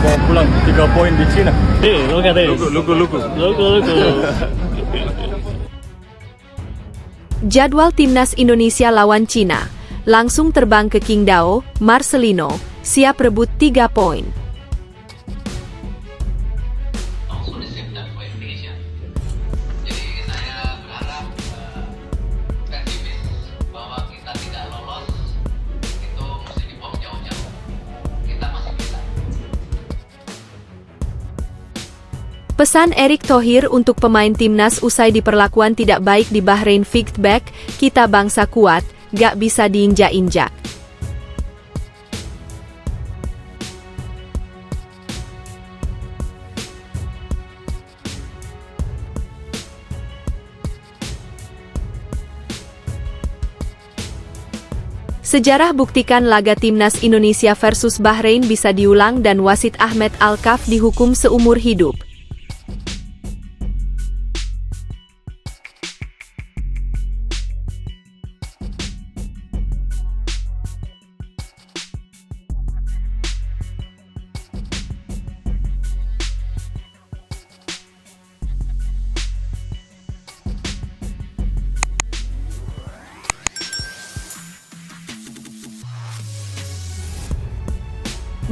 bawa pulang 3 poin di Cina. Look at this. Look. Look. Jadwal Timnas Indonesia lawan Cina. Langsung terbang ke Qingdao, Marcelino, siap rebut 3 poin. Langsung disiapkan buat Indonesia. Jadi saya berharap pesimis bahwa kita tidak lolos itu mesti dibuang jauh-jauh. Kita masih bisa. Pesan Erick Thohir untuk pemain timnas usai diperlakuan tidak baik di Bahrain feedback, kita bangsa kuat, gak bisa diinjak-injak. Sejarah buktikan laga timnas Indonesia versus Bahrain bisa diulang dan wasit Ahmed Al-Kaf dihukum seumur hidup.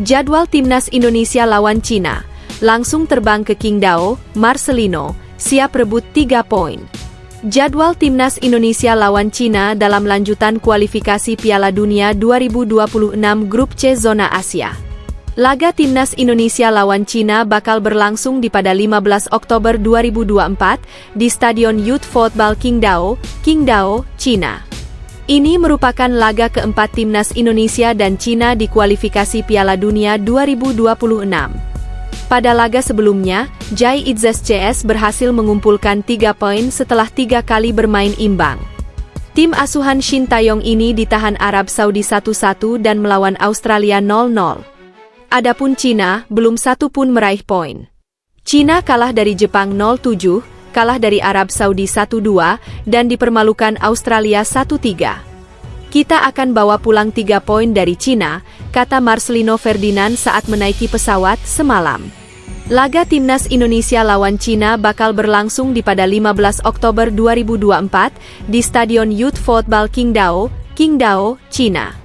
Jadwal Timnas Indonesia lawan Cina. Langsung terbang ke Qingdao, Marcelino, siap rebut 3 poin. Jadwal Timnas Indonesia lawan Cina dalam lanjutan kualifikasi Piala Dunia 2026 Grup C Zona Asia. Laga Timnas Indonesia lawan Cina bakal berlangsung pada 15 Oktober 2024 di Stadion Youth Football Qingdao, Cina. Ini merupakan laga keempat Timnas Indonesia dan Cina di kualifikasi Piala Dunia 2026. Pada laga sebelumnya, Jai Itzes CS berhasil mengumpulkan 3 poin setelah 3 kali bermain imbang. Tim asuhan Shin Taeyong ini ditahan Arab Saudi 1-1 dan melawan Australia 0-0. Adapun Cina, belum satu pun meraih poin. Cina kalah dari Jepang 0-7, kalah dari Arab Saudi 1-2, dan dipermalukan Australia 1-3. Kita akan bawa pulang 3 poin dari Cina, kata Marcelino Ferdinand saat menaiki pesawat semalam. Laga Timnas Indonesia lawan Cina bakal berlangsung pada 15 Oktober 2024 di Stadion Youth Football Qingdao, Cina.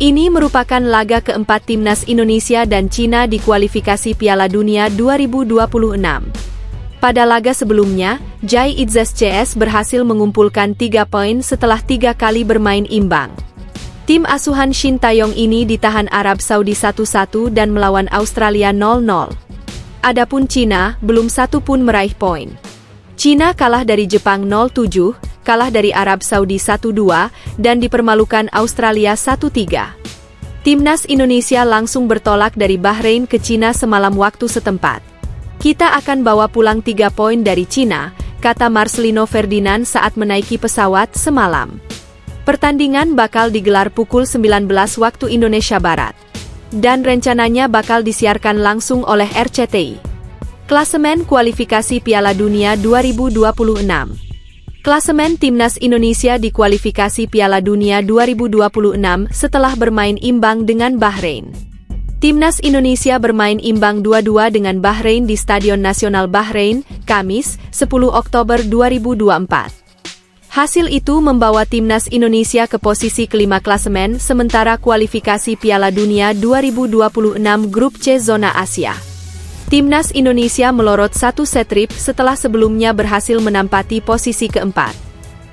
Ini merupakan laga keempat Timnas Indonesia dan Cina di kualifikasi Piala Dunia 2026. Pada laga sebelumnya, Jai Itzes CS berhasil mengumpulkan 3 poin setelah 3 kali bermain imbang. Tim asuhan Shin Taeyong ini ditahan Arab Saudi 1-1 dan melawan Australia 0-0. Adapun Cina, belum satu pun meraih poin. Cina kalah dari Jepang 0-7, kalah dari Arab Saudi 1-2, dan dipermalukan Australia 1-3. Timnas Indonesia langsung bertolak dari Bahrain ke Cina semalam waktu setempat. Kita akan bawa pulang 3 poin dari Cina, kata Marcelino Ferdinand saat menaiki pesawat semalam. Pertandingan bakal digelar pukul 19 waktu Indonesia Barat. Dan rencananya bakal disiarkan langsung oleh RCTI. Klasemen kualifikasi Piala Dunia 2026. Klasemen Timnas Indonesia di kualifikasi Piala Dunia 2026 setelah bermain imbang dengan Bahrain. Timnas Indonesia bermain imbang 2-2 dengan Bahrain di Stadion Nasional Bahrain, Kamis, 10 Oktober 2024. Hasil itu membawa Timnas Indonesia ke posisi kelima klasemen sementara kualifikasi Piala Dunia 2026 Grup C Zona Asia. Timnas Indonesia melorot 1 setrip setelah sebelumnya berhasil menempati posisi keempat.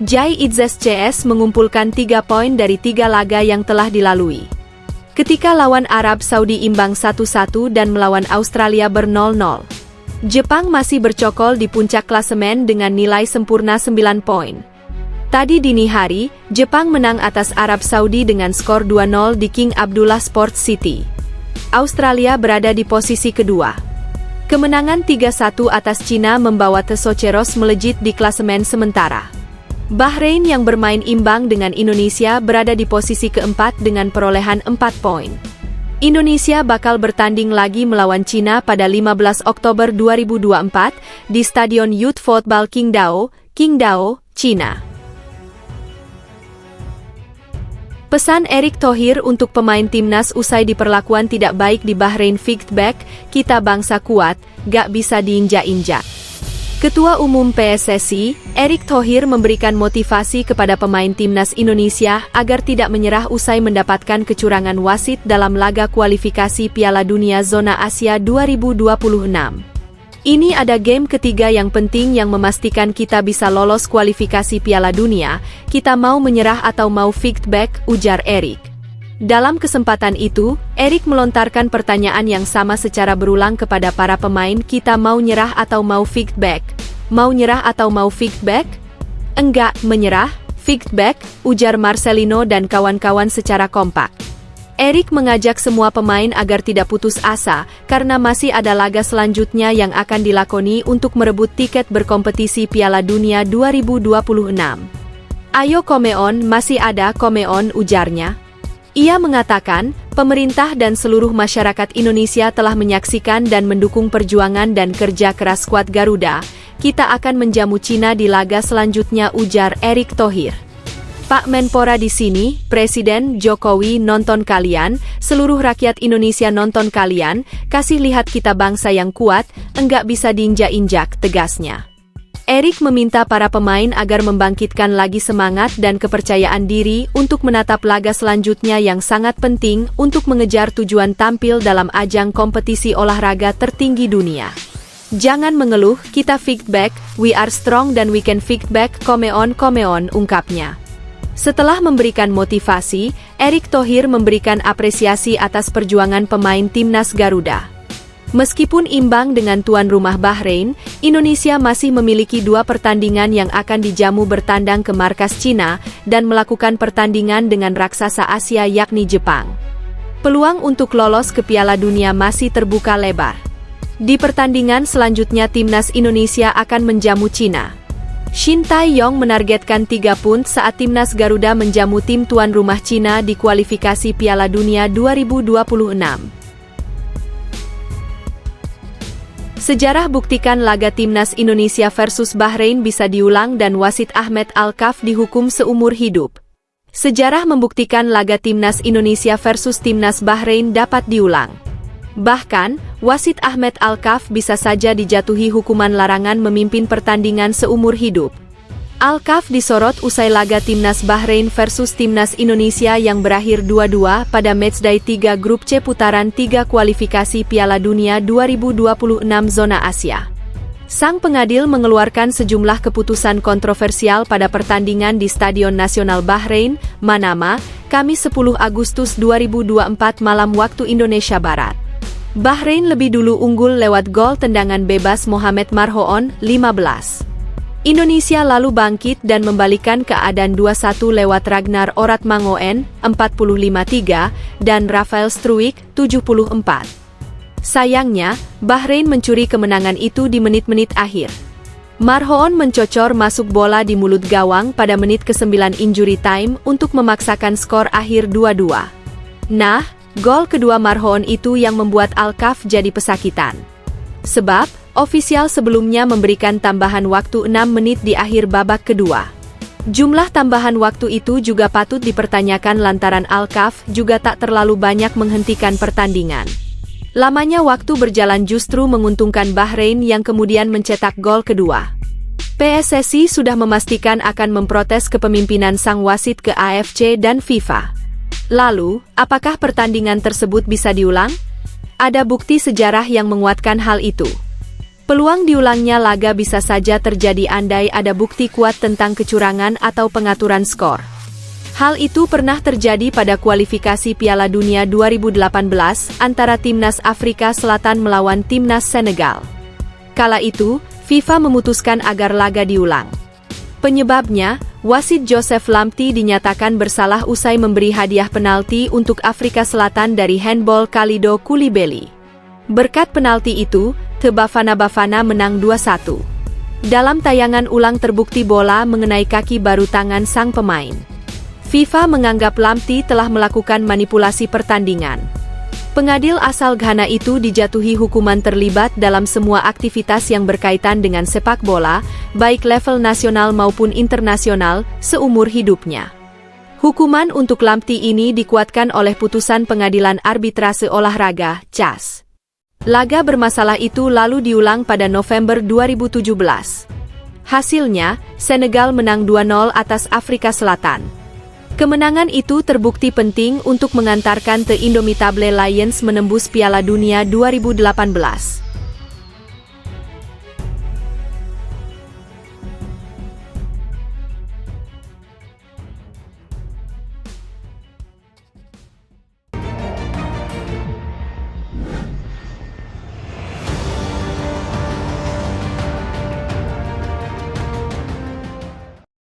Jai Itzes CS mengumpulkan 3 poin dari 3 laga yang telah dilalui. Ketika lawan Arab Saudi imbang 1-1 dan melawan Australia ber-0-0. Jepang masih bercokol di puncak klasemen dengan nilai sempurna 9 poin. Tadi dini hari, Jepang menang atas Arab Saudi dengan skor 2-0 di King Abdullah Sports City. Australia berada di posisi kedua. Kemenangan 3-1 atas Cina membawa Tesoceros melejit di klasemen sementara. Bahrain yang bermain imbang dengan Indonesia berada di posisi keempat dengan perolehan 4 poin. Indonesia bakal bertanding lagi melawan Cina pada 15 Oktober 2024 di Stadion Youth Football Qingdao, Cina. Pesan Erick Thohir untuk pemain timnas usai diperlakuan tidak baik di Bahrain feedback, kita bangsa kuat, gak bisa diinjak-injak. Ketua Umum PSSI, Erick Thohir memberikan motivasi kepada pemain timnas Indonesia agar tidak menyerah usai mendapatkan kecurangan wasit dalam laga kualifikasi Piala Dunia Zona Asia 2026. Ini ada game ketiga yang penting yang memastikan kita bisa lolos kualifikasi Piala Dunia, kita mau menyerah atau mau feedback, ujar Erick. Dalam kesempatan itu, Erick melontarkan pertanyaan yang sama secara berulang kepada para pemain, kita mau nyerah atau mau feedback? Mau nyerah atau mau feedback? Enggak, menyerah, feedback, ujar Marcelino dan kawan-kawan secara kompak. Erick mengajak semua pemain agar tidak putus asa, karena masih ada laga selanjutnya yang akan dilakoni untuk merebut tiket berkompetisi Piala Dunia 2026. Ayo come on, masih ada come on, ujarnya. Ia mengatakan, pemerintah dan seluruh masyarakat Indonesia telah menyaksikan dan mendukung perjuangan dan kerja keras skuad Garuda. Kita akan menjamu Cina di laga selanjutnya, ujar Erick Thohir. Pak Menpora di sini, Presiden Jokowi nonton kalian, seluruh rakyat Indonesia nonton kalian, kasih lihat kita bangsa yang kuat, enggak bisa diinjak-injak, tegasnya. Erick meminta para pemain agar membangkitkan lagi semangat dan kepercayaan diri untuk menatap laga selanjutnya yang sangat penting untuk mengejar tujuan tampil dalam ajang kompetisi olahraga tertinggi dunia. Jangan mengeluh, kita feedback, we are strong dan we can feedback, come on, ungkapnya. Setelah memberikan motivasi, Erick Thohir memberikan apresiasi atas perjuangan pemain timnas Garuda. Meskipun imbang dengan tuan rumah Bahrain, Indonesia masih memiliki 2 pertandingan yang akan dijamu bertandang ke markas Cina dan melakukan pertandingan dengan raksasa Asia yakni Jepang. Peluang untuk lolos ke Piala Dunia masih terbuka lebar. Di pertandingan selanjutnya timnas Indonesia akan menjamu Cina. Shin Tae-yong menargetkan 3 poin saat timnas Garuda menjamu tim tuan rumah Cina di kualifikasi Piala Dunia 2026. Sejarah buktikan laga timnas Indonesia versus Bahrain bisa diulang dan wasit Ahmed Alkaf dihukum seumur hidup. Sejarah membuktikan laga timnas Indonesia versus timnas Bahrain dapat diulang. Bahkan, wasit Ahmed Alkaf bisa saja dijatuhi hukuman larangan memimpin pertandingan seumur hidup. Alkaf disorot usai laga timnas Bahrain versus timnas Indonesia yang berakhir 2-2 pada matchday 3 grup C putaran 3 kualifikasi Piala Dunia 2026 Zona Asia. Sang pengadil mengeluarkan sejumlah keputusan kontroversial pada pertandingan di Stadion Nasional Bahrain, Manama, Kamis 10 Agustus 2024 malam waktu Indonesia Barat. Bahrain lebih dulu unggul lewat gol tendangan bebas Mohamed Marhoon, 15. Indonesia lalu bangkit dan membalikan keadaan 2-1 lewat Ragnar Oratmangoen, 45-3, dan Rafael Struijk, 74. Sayangnya, Bahrain mencuri kemenangan itu di menit-menit akhir. Marhoon mencocor masuk bola di mulut gawang pada menit ke-9 injury time untuk memaksakan skor akhir 2-2. Nah, gol kedua Marhoon itu yang membuat Alkaf jadi pesakitan. Sebab, ofisial sebelumnya memberikan tambahan waktu 6 menit di akhir babak kedua. Jumlah tambahan waktu itu juga patut dipertanyakan lantaran Alkaf juga tak terlalu banyak menghentikan pertandingan. Lamanya waktu berjalan justru menguntungkan Bahrain yang kemudian mencetak gol kedua. PSSI sudah memastikan akan memprotes kepemimpinan sang wasit ke AFC dan FIFA. Lalu, apakah pertandingan tersebut bisa diulang? Ada bukti sejarah yang menguatkan hal itu. Peluang diulangnya laga bisa saja terjadi andai ada bukti kuat tentang kecurangan atau pengaturan skor. Hal itu pernah terjadi pada kualifikasi Piala Dunia 2018 antara Timnas Afrika Selatan melawan Timnas Senegal. Kala itu, FIFA memutuskan agar laga diulang. Penyebabnya, wasit Joseph Lamptey dinyatakan bersalah usai memberi hadiah penalti untuk Afrika Selatan dari handball Kalidou Koulibaly. Berkat penalti itu, The Bafana Bafana menang 2-1. Dalam tayangan ulang terbukti bola mengenai kaki baru tangan sang pemain. FIFA menganggap Lamptey telah melakukan manipulasi pertandingan. Pengadil asal Ghana itu dijatuhi hukuman terlibat dalam semua aktivitas yang berkaitan dengan sepak bola, baik level nasional maupun internasional, seumur hidupnya. Hukuman untuk Lamptey ini dikuatkan oleh putusan Pengadilan Arbitrase Olahraga, CAS. Laga bermasalah itu lalu diulang pada November 2017. Hasilnya, Senegal menang 2-0 atas Afrika Selatan. Kemenangan itu terbukti penting untuk mengantarkan The Indomitable Lions menembus Piala Dunia 2018.